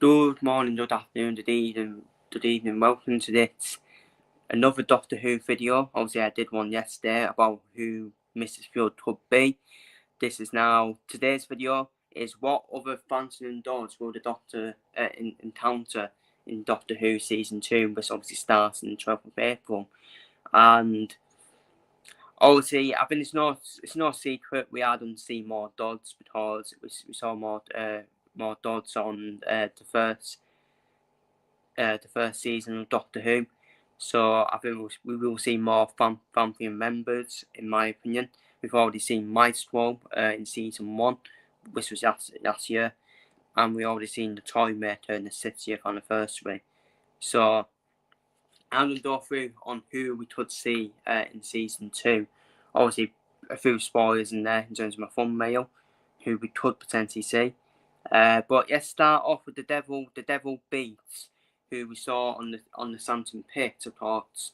Good morning, good afternoon, good evening. Welcome to this another Doctor Who video. Obviously, I did one yesterday about who Mrs. Field could be. This is now today's video. Is what other Pantheon doors will the Doctor encounter in Doctor Who season 2, which obviously starts on the 12th of April. And obviously, I think it's no secret we are going to see more Dodds because we saw more Dodds on the first season of Doctor Who. So I think we will see more Pantheon members, in my opinion. We've already seen Maestro in season 1, which was last year, and we already seen the Toymaker in the 60th anniversary. So I'm going to go through on who we could see in season 2. Obviously, a few spoilers in there in terms of my thumbnail, who we could potentially see. But let's start off with the Devil Beats, who we saw on the Phantom Pit, of course.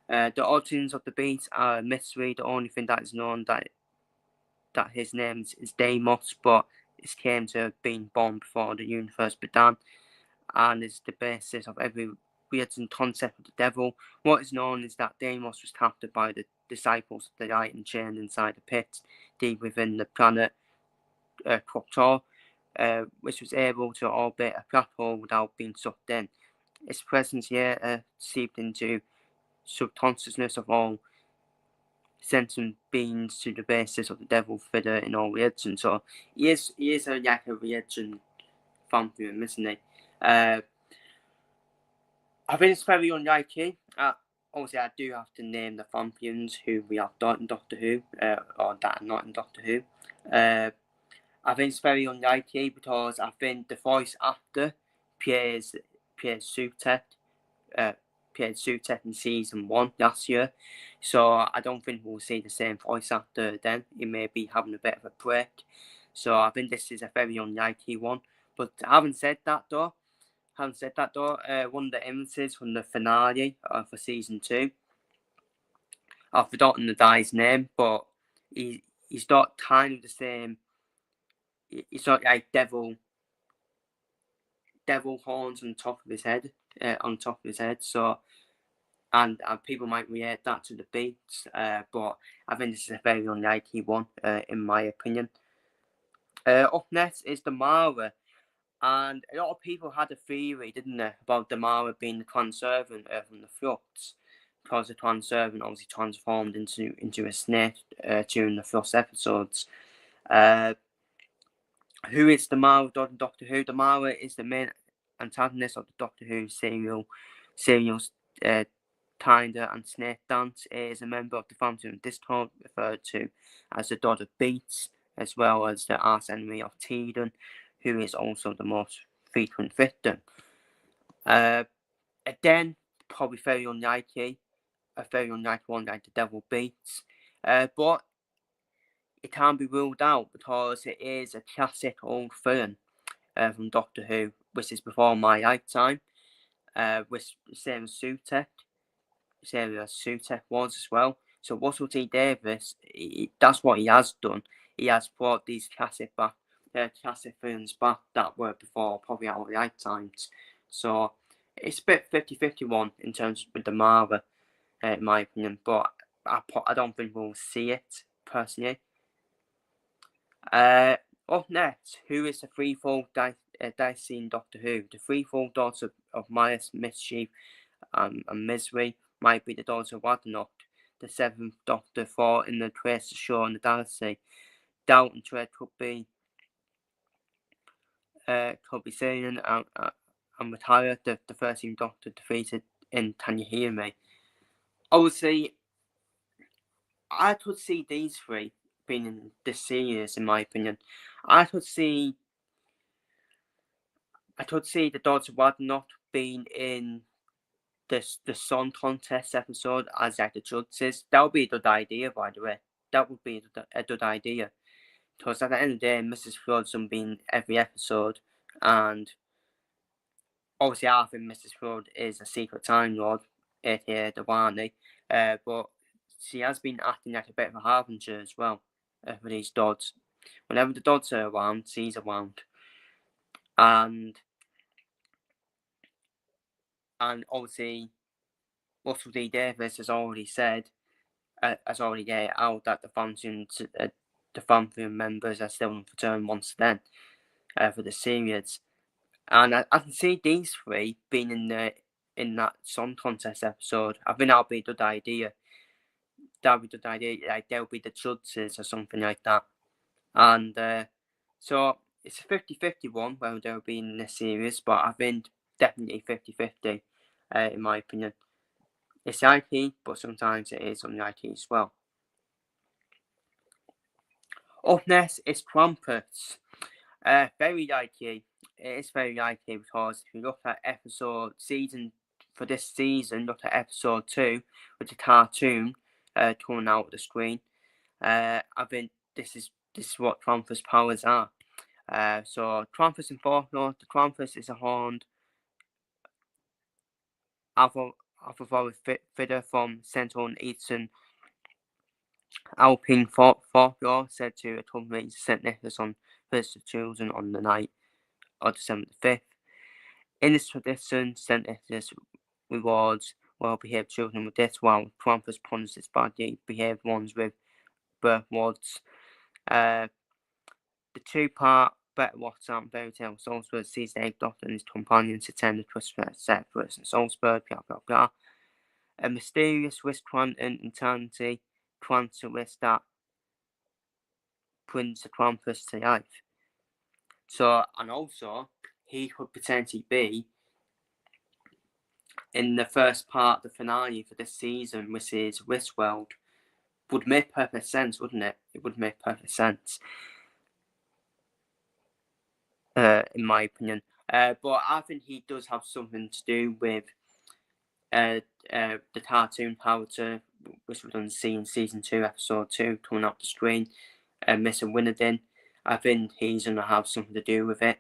The origins of the Beats are a mystery. The only thing that is known that his name is Deimos, but it came to being born before the universe began, and is the basis of every weird concept of the devil. What is known is that Deimos was captured by the disciples of the light and chained inside the pit, deep within the planet Kroktor, which was able to orbit a black hole without being sucked in. Its presence here seeped into subconsciousness of all sentient beings to the basis of the devil figure in all religion. So he is a religion Pantheon, isn't he? I think it's very unlikely. Obviously, I do have to name the Pantheons who we have in Doctor Who, or that are not in Doctor Who. I think it's very unlikely because I think the voice actor plays Sutek in season 1 last year. So I don't think we'll see the same voice actor then. He may be having a bit of a break. So I think this is a very unlikely one. But having said that though, one of the images from the finale for season 2, I've forgotten the guy's name, but he's got kind of the same. He's got like devil horns on top of his head. So, and people might react that to the Beats, but I think this is a very unlikely one, in my opinion. Up next is the Mara. And a lot of people had a theory, didn't they, about the Mara being the Transervant from the Flux, because the Transervant obviously transformed into a snake during the first episodes. Who is the Mara in Doctor Who? The Mara is the main antagonist of the Doctor Who serials Tinder and Snake Dance. It is a member of the Pantheon Discord, referred to as the God of Beats, as well as the arch enemy of Tegan, who is also the most frequent victim. Again, probably very unlikely one like the Devil Beats, but it can be ruled out because it is a classic old film from Doctor Who, which is before my lifetime, which same as Sutek was as well. So Russell T Davies, that's what he has done. He has brought these classic films back that were before probably our lifetimes. So it's a bit 50-50 one in terms with the Mara, in my opinion, but I don't think we'll see it personally. Up next, who is the threefold Dicene Doctor Who? The threefold daughter of Malice, Mischief, and Misery might be the daughter of Wadnock. The seventh Doctor fought in the Tracer Shore in the Galaxy. Doubt and Dread could be seen and retire. The 13th Doctor defeated in Can You Hear Me? Obviously, I could see these three being in this series, in my opinion. I could see the Daughter of Wadnock being in the Song Contest episode as like the judges. That would be a good idea, by the way. That would be a good idea. Because at the end of the day, Mrs. Flood's going to be in every episode, and obviously I think Mrs. Flood is a secret Time Lord, aka the Warney, but she has been acting like a bit of a harbinger as well for these Dodds. Whenever the Dodds are around, she's around. And And obviously, Russell D Davis has already said, out that the Pantheon members are still on return once again for the series. And I can see these three being in that song contest episode. I think that'll be a good idea. Like they'll be the judges or something like that. And so it's a 50-50 one whether they'll be in this series, but I think definitely 50-50 in my opinion. It's IT, but sometimes it is unlike as well. Up next is Krampus. Very likely. It is very likely because if you look at this season, look at episode 2 with the cartoon coming out of the screen. I think this is what Krampus' powers are. So Krampus in folklore, the Krampus is a horned Alphavoric figure from Central and Eastern Alpine folklore, said to accompany St. Nicholas on first children on the night of December the 5th. In this tradition, St. Nicholas rewards well-behaved children with this, while Krampus punishes badly behaved ones with birth rewards. The two-part Better Watch Out fairy tale Salzburg sees the egg doctor and his companions attend the Christmas set first in Salzburg, blah blah blah. A mysterious risk quantum eternity quantum risk that brings the Krampus to life. So, and also, he could potentially be in the first part of the finale for this season, which is Westworld. Would make perfect sense, wouldn't it? It would make perfect sense, in my opinion. But I think he does have something to do with the cartoon character, which we're going to see in season 2, episode 2, coming up the screen, Mr. Winnerdin. I think he's going to have something to do with it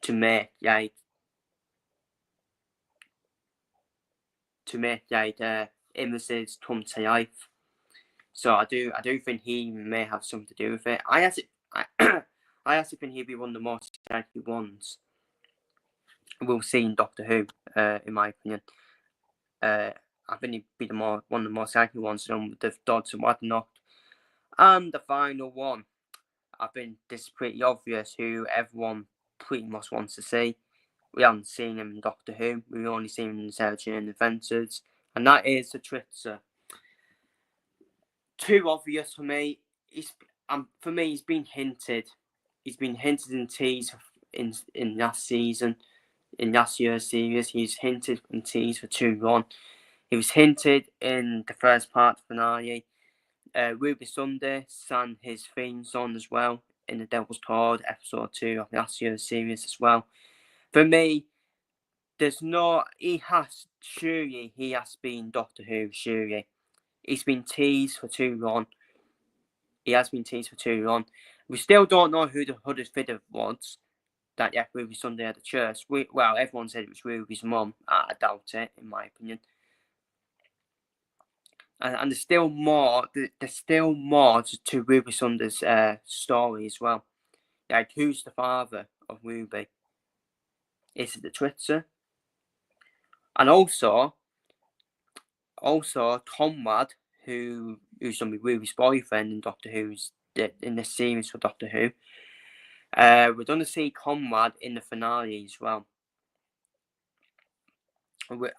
to make images come to life. So I do think he may have something to do with it. I actually think he'd be one of the most likely ones we'll see in Doctor Who, in my opinion. I think he'd be one of the most likely ones with the Dodds and whatnot. And the final one, I think this is pretty obvious who everyone pretty much wants to see. We haven't seen him in Doctor Who. We've only seen him in Sarah Jane Adventures, and that is the Tritzer. Too obvious for me. He's been hinted. He's been hinted and teased in last season, in last year's series. He's hinted and teased for too long. He was hinted in the first part of the finale. Ruby Sunday sang his theme song as well in The Devil's Cord, episode 2 of last year's series as well. For me, he has been Doctor Who, surely. He's been teased for too long. We still don't know who the hooded figure was that Ruby Sunday at the church. Everyone said it was Ruby's mum. I doubt it, in my opinion. And there's still more. There's still more to Ruby Sunday's story as well. Like, who's the father of Ruby? Is it the Tritzer? And also Conrad, who's going to be Ruby's boyfriend in Doctor Who's in this series for Doctor Who. We're going to see Conrad in the finale as well.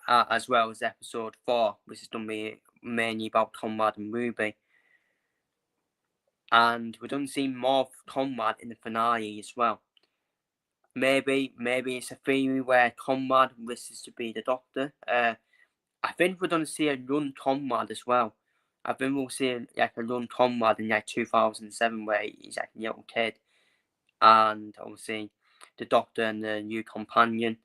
As well as episode 4, which is going to be mainly about Conrad and Ruby. And we're going to see more of Conrad in the finale as well. Maybe it's a theory where Conrad wishes to be the Doctor. I think we're going to see a young Conrad as well. I think we'll see a young Conrad in 2007 where he's a little kid. And obviously the Doctor and the new companion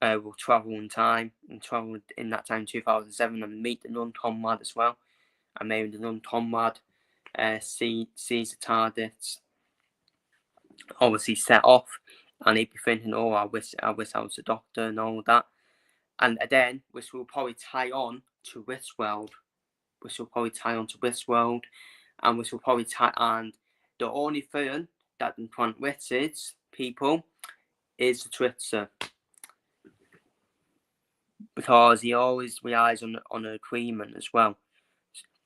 will travel in time and travel in that time 2007 and meet the young Conrad as well. And maybe the young Conrad sees the TARDIS obviously set off, and he'd be thinking, oh, I wish I was the Doctor and all that. And then, which will probably tie on to Westworld, and which will probably tie, and the only thing that can convince people is the Tritzer. because he always relies on an agreement as well.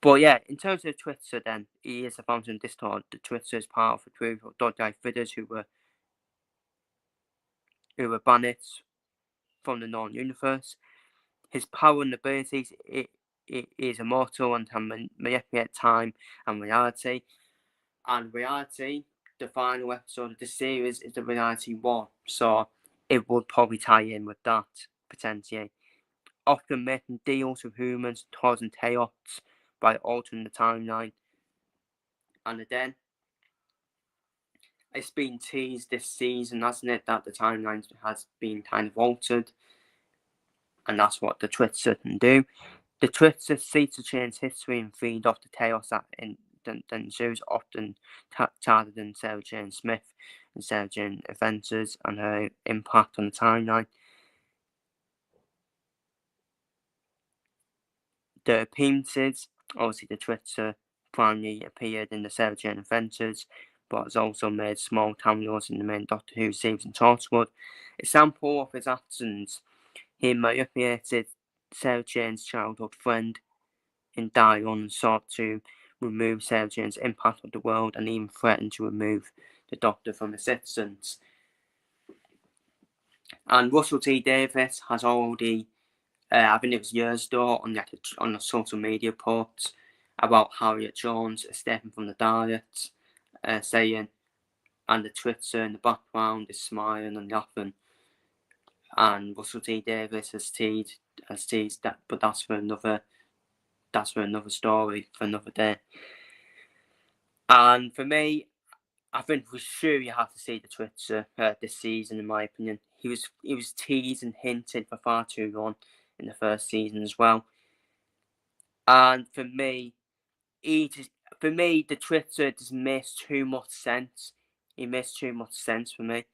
But yeah, in terms of Twitter, then he is the founder of Discord. The Twitter is part of a group of dodgy figures who were banned from the known universe. His power and abilities it is immortal and can manipulate time and reality. And reality, the final episode of the series, is the reality war. So it would probably tie in with that potentially. Often making deals with humans, causing chaos by altering the timeline. And then it's been teased this season, hasn't it, that the timeline has been kind of altered. And that's what the Twitter can do. The Twitter seeks to change history and feed off the chaos that ensues, often targeted than Sarah Jane Smith and Sarah Jane Adventures and her impact on the timeline. The appearances, obviously the Twitter primarily appeared in the Sarah Jane Adventures, but has also made small cameos in the main Doctor Who series in Torchwood. Example of his actions: he manipulated Sarah Jane's childhood friend in Dion and sought to remove Sarah Jane's impact on the world and even threatened to remove the Doctor from existence. And Russell T Davies has already, I think it was years ago, on the social media posts about Harriet Jones escaping from the Daleks, saying, and the Twitter in the background is smiling and laughing. And Russell T Davies has teased that, but that's for another story for another day. And for me, I think we surely have to see the Twitter this season, in my opinion. He was teased and hinted for far too long in the first season as well. And for me, the Twitter just missed too much sense. He missed too much sense for me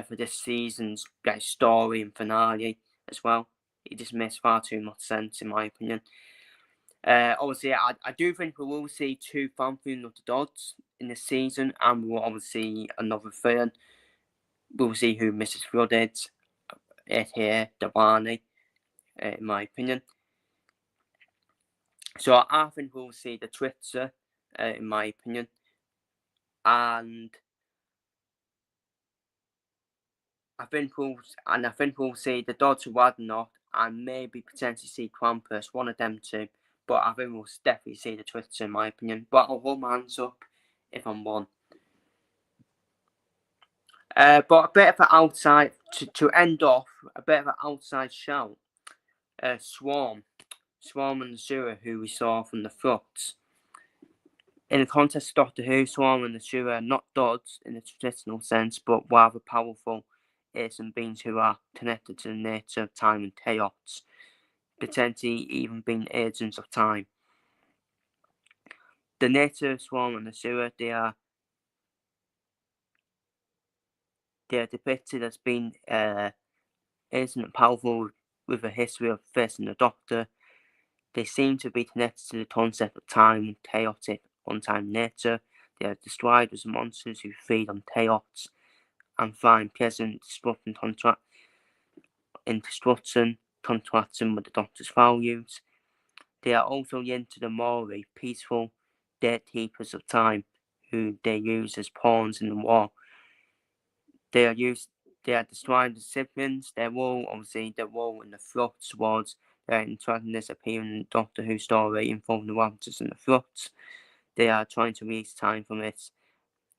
for this season's story and finale as well. He just missed far too much sense, in my opinion. Obviously, I do think we will see 2 Pantheon of the Dodds in this season, and we will obviously see another third. We will see who Mrs. Flood is, here, Dewani, in my opinion. So I think we'll see the Twitter, in my opinion, and I think we'll see the Dodds of Wadnock and maybe potentially see Krampus, one of them two. But I think we'll definitely see the Twitter, in my opinion. But I'll hold my hands up if I'm wrong. But a bit of an outside, to end off, a bit of an outside shout. Swarm and the Sewer, who we saw from the front. In the context of Doctor Who, Swarm and the Sewer are not Dodds in the traditional sense, but rather powerful alien beings who are connected to the nature of time and chaos, potentially even being agents of time. The nature of Swarm and the Sewer, they are depicted as being alien and powerful with a history of facing the Doctor. They seem to be connected to the concept of time and chaotic, untimed nature. They are described as monsters who feed on chaos and find pleasant contrasting with the Doctor's values. They are also linked to the Mori, peaceful gatekeepers of time, who they use as pawns in the war. They are described as siblings. Their role in the Flux was their antagonist appearing in the Doctor Who story involving the Raptors and the Flux. They are trying to release time from its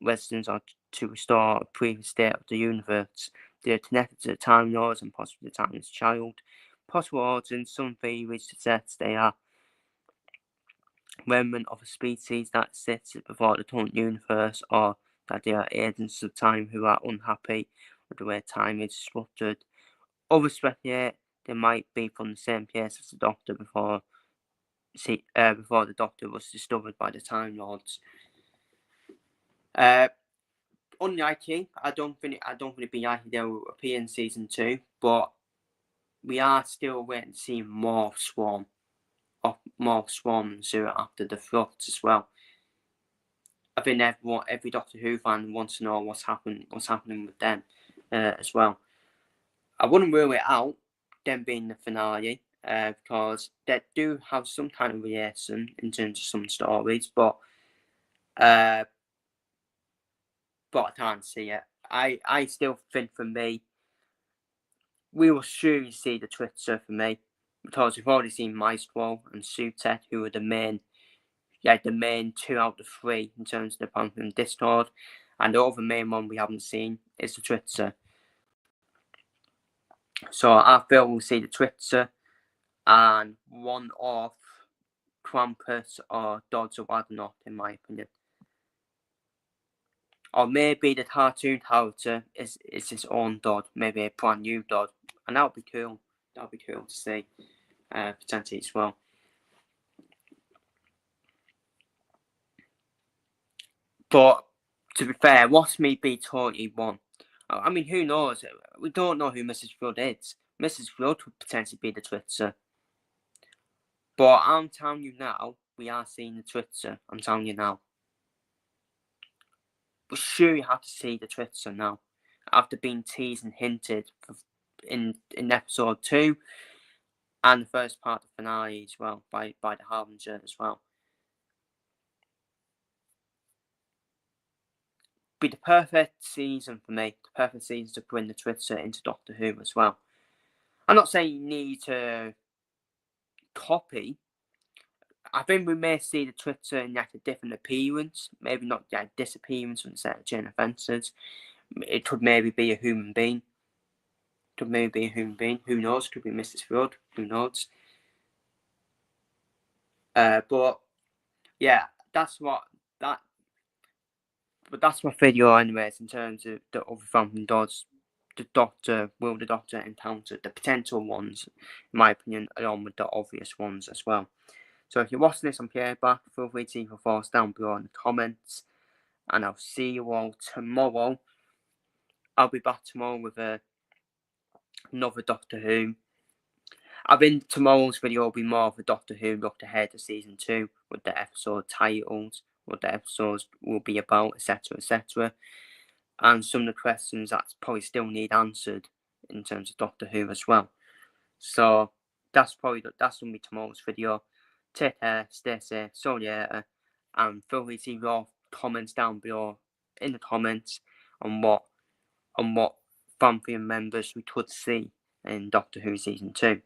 residents or to restore a previous state of the universe. They are connected to the Time Lords and possibly the Timeless Child. Possible origins: some theories suggest they are remnant of a species that sits before the current universe, or that they are agents of time who are unhappy with the way time is structured. Others speculate they might be from the same place as the Doctor before the Doctor was discovered by the Time Lords. Unlikely. I don't think it'd be likely they'll appear in season 2, but we are still waiting to see more Swarm and Sewer after the Flux as well. I think every Doctor Who fan wants to know what's happening with them as well. I wouldn't rule it out. them being the finale, because they do have some kind of reaction in terms of some stories, but I can't see it. I still think, for me, we will surely see the Twitter for me, because we've already seen Maestro and Sutek, who are the main 2 out of 3 in terms of the Pantheon Discord, and the other main one we haven't seen is the Twitter. So I feel we'll see the Twitter and one of Krampus or Dodds or whatnot, in my opinion. Or maybe the cartoon character is his own Dodd, maybe a brand new Dodd, and that would be cool. That would be cool to see, potentially as well. But to be fair, watch me be totally wrong. I mean, who knows? We don't know who Mrs. Flood is. Mrs. Flood would potentially be the Twitter. But I'm telling you now, we are seeing the Twitter. I'm telling you now. We surely have to see the Twitter now, after being teased and hinted in episode 2 and the first part of the finale as well, by the Harbinger as well. Be the perfect season for me, the perfect season to bring the Twitter into Doctor Who as well. I'm not saying you need to copy. I think we may see the Twitter in like a different appearance, maybe not like disappearance from the set of Chain of Fences. It could maybe be a human being. Who knows? Could be Mrs. Flood. Who knows? But yeah, that's my video anyways, in terms of the other Phantom Dodds the Doctor encounter, the potential ones, in my opinion, along with the obvious ones as well. So if you're watching this on playback, feel free to leave your thoughts down below in the comments, and I'll see you all tomorrow. I'll be back tomorrow with another Doctor Who. I think tomorrow's video will be more of a Doctor Who look ahead to season 2, with the episode titles, what the episodes will be about, etc., etc., and some of the questions that probably still need answered in terms of Doctor Who as well. So that's going to be tomorrow's video. Take care, stay safe, see you later, and feel free to leave your comments down below in the comments on what Pantheon members we could see in Doctor Who season 2.